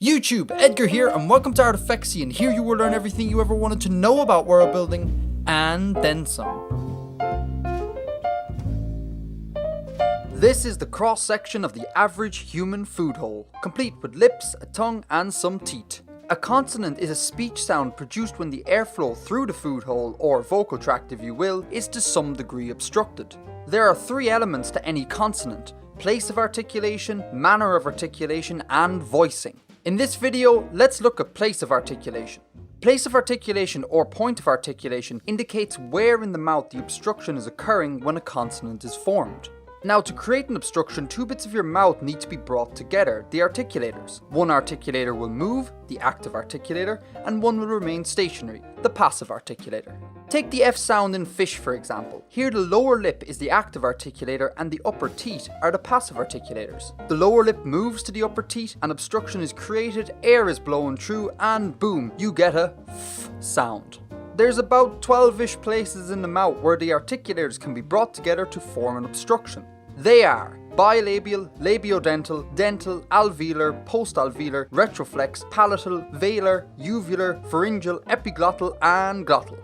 YouTube, Edgar here, and welcome to Articulation, and here you will learn everything you ever wanted to know about world building, and then some. This is the cross-section of the average human food hole, complete with lips, a tongue, and some teeth. A consonant is a speech sound produced when the airflow through the food hole, or vocal tract if you will, is to some degree obstructed. There are three elements to any consonant: place of articulation, manner of articulation, and voicing. In this video, let's look at place of articulation. Place of articulation or point of articulation indicates where in the mouth the obstruction is occurring when a consonant is formed. Now, to create an obstruction, two bits of your mouth need to be brought together, the articulators. One articulator will move, the active articulator, and one will remain stationary, the passive articulator. Take the F sound in fish for example. Here the lower lip is the active articulator and the upper teeth are the passive articulators. The lower lip moves to the upper teeth, an obstruction is created, air is blown through, and boom, you get a F sound. There's about 12-ish places in the mouth where the articulators can be brought together to form an obstruction. They are bilabial, labiodental, dental, alveolar, postalveolar, retroflex, palatal, velar, uvular, pharyngeal, epiglottal, and glottal.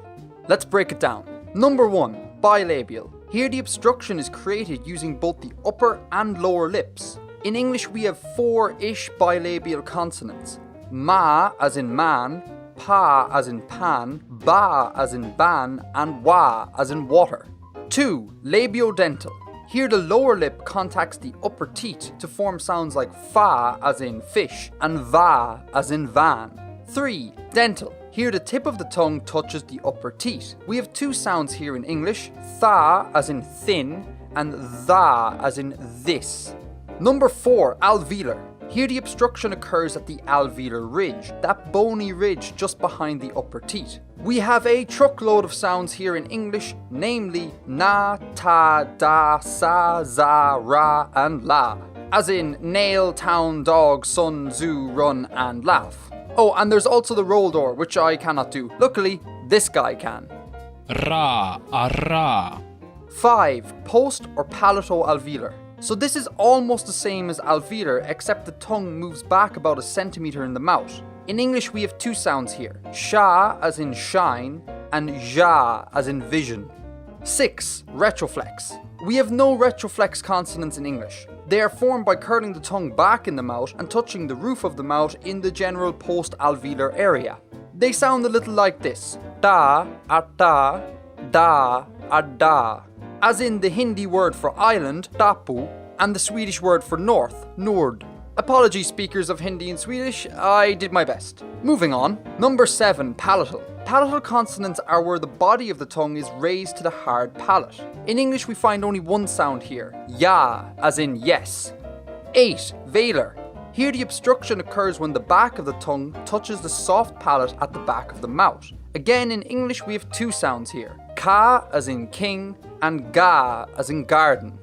Let's break it down. Number 1. Bilabial. Here the obstruction is created using both the upper and lower lips. In English we have 4-ish bilabial consonants. Ma as in man, pa as in pan, ba as in ban, and wa as in water. 2. Labiodental. Here the lower lip contacts the upper teeth to form sounds like fa as in fish and va as in van. 3. Dental. Here the tip of the tongue touches the upper teeth. We have two sounds here in English, tha as in thin and tha as in this. Number 4. Alveolar. Here the obstruction occurs at the alveolar ridge, that bony ridge just behind the upper teeth. We have a truckload of sounds here in English, namely na, ta, da, sa, za, ra, and la. As in nail, town, dog, sun, zoo, run, and laugh. Oh, and there's also the roll door, which I cannot do. Luckily, this guy can. Ra, ra. 5. Post or palato-alveolar. So this is almost the same as alveolar, except the tongue moves back about a centimeter in the mouth. In English we have two sounds here, sha as in shine and ja as in vision. 6. Retroflex. We have no retroflex consonants in English. They are formed by curling the tongue back in the mouth and touching the roof of the mouth in the general post-alveolar area. They sound a little like this, da, da, da. As in the Hindi word for island, tapu, and the Swedish word for north, nord. Apologies speakers of Hindi and Swedish, I did my best. Moving on. Number 7. Palatal. Palatal consonants are where the body of the tongue is raised to the hard palate. In English we find only one sound here, ya, as in yes. 8. Velar. Here the obstruction occurs when the back of the tongue touches the soft palate at the back of the mouth. Again in English we have two sounds here, ka as in king and ga as in garden.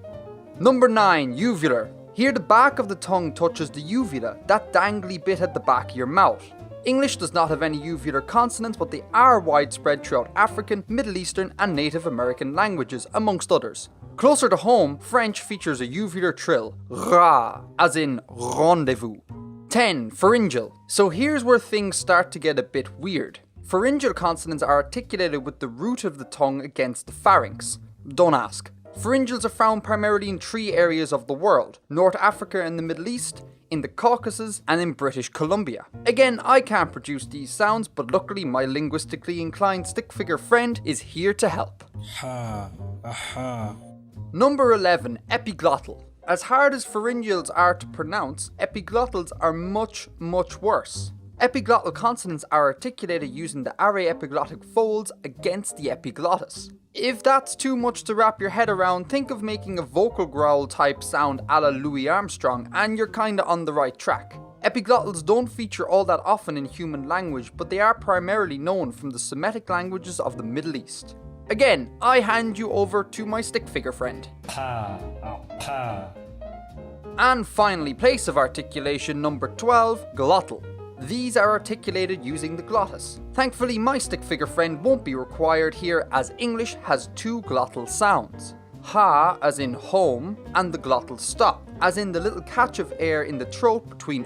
Number 9. Uvular. Here the back of the tongue touches the uvula, that dangly bit at the back of your mouth. English does not have any uvular consonants, but they are widespread throughout African, Middle Eastern and Native American languages, amongst others. Closer to home, French features a uvular trill, ra, as in rendezvous. 10. Pharyngeal. So here's where things start to get a bit weird. Pharyngeal consonants are articulated with the root of the tongue against the pharynx. Don't ask. Pharyngeals are found primarily in 3 areas of the world: North Africa and the Middle East, in the Caucasus, and in British Columbia. Again, I can't produce these sounds, but luckily my linguistically inclined stick figure friend is here to help. Ha, aha. Number 11. Epiglottal. As hard as pharyngeals are to pronounce, epiglottals are much, much worse. Epiglottal consonants are articulated using the araepiglottic folds against the epiglottis. If that's too much to wrap your head around, think of making a vocal growl type sound a la Louis Armstrong and you're kinda on the right track. Epiglottals don't feature all that often in human language, but they are primarily known from the Semitic languages of the Middle East. Again, I hand you over to my stick figure friend. Pa, pa. And finally, place of articulation number 12, glottal. These are articulated using the glottis. Thankfully, my stick figure friend won't be required here as English has 2 glottal sounds. ha as in home, and the glottal stop, as in the little catch of air in the throat between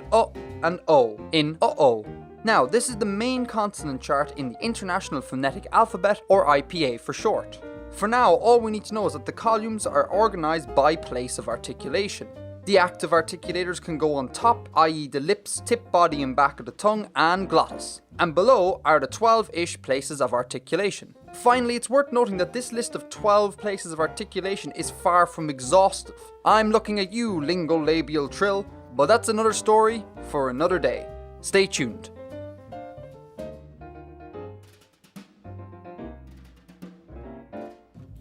and o, in uh-oh. Now, this is the main consonant chart in the International Phonetic Alphabet, or IPA for short. For now, all we need to know is that the columns are organised by place of articulation. The active articulators can go on top, i.e. the lips, tip, body and back of the tongue, and glottis. And below are the 12-ish places of articulation. Finally, it's worth noting that this list of 12 places of articulation is far from exhaustive. I'm looking at you, lingolabial trill, but that's another story for another day. Stay tuned.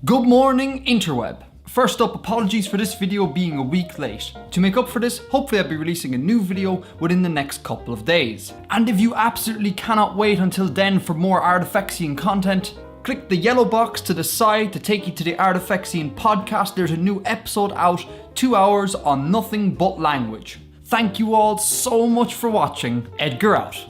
Good morning, interweb. First up, apologies for this video being a week late. To make up for this, hopefully I'll be releasing a new video within the next couple of days. And if you absolutely cannot wait until then for more Artifexian content, click the yellow box to the side to take you to the Artifexian podcast. There's a new episode out, 2 hours on nothing but language. Thank you all so much for watching. Edgar out.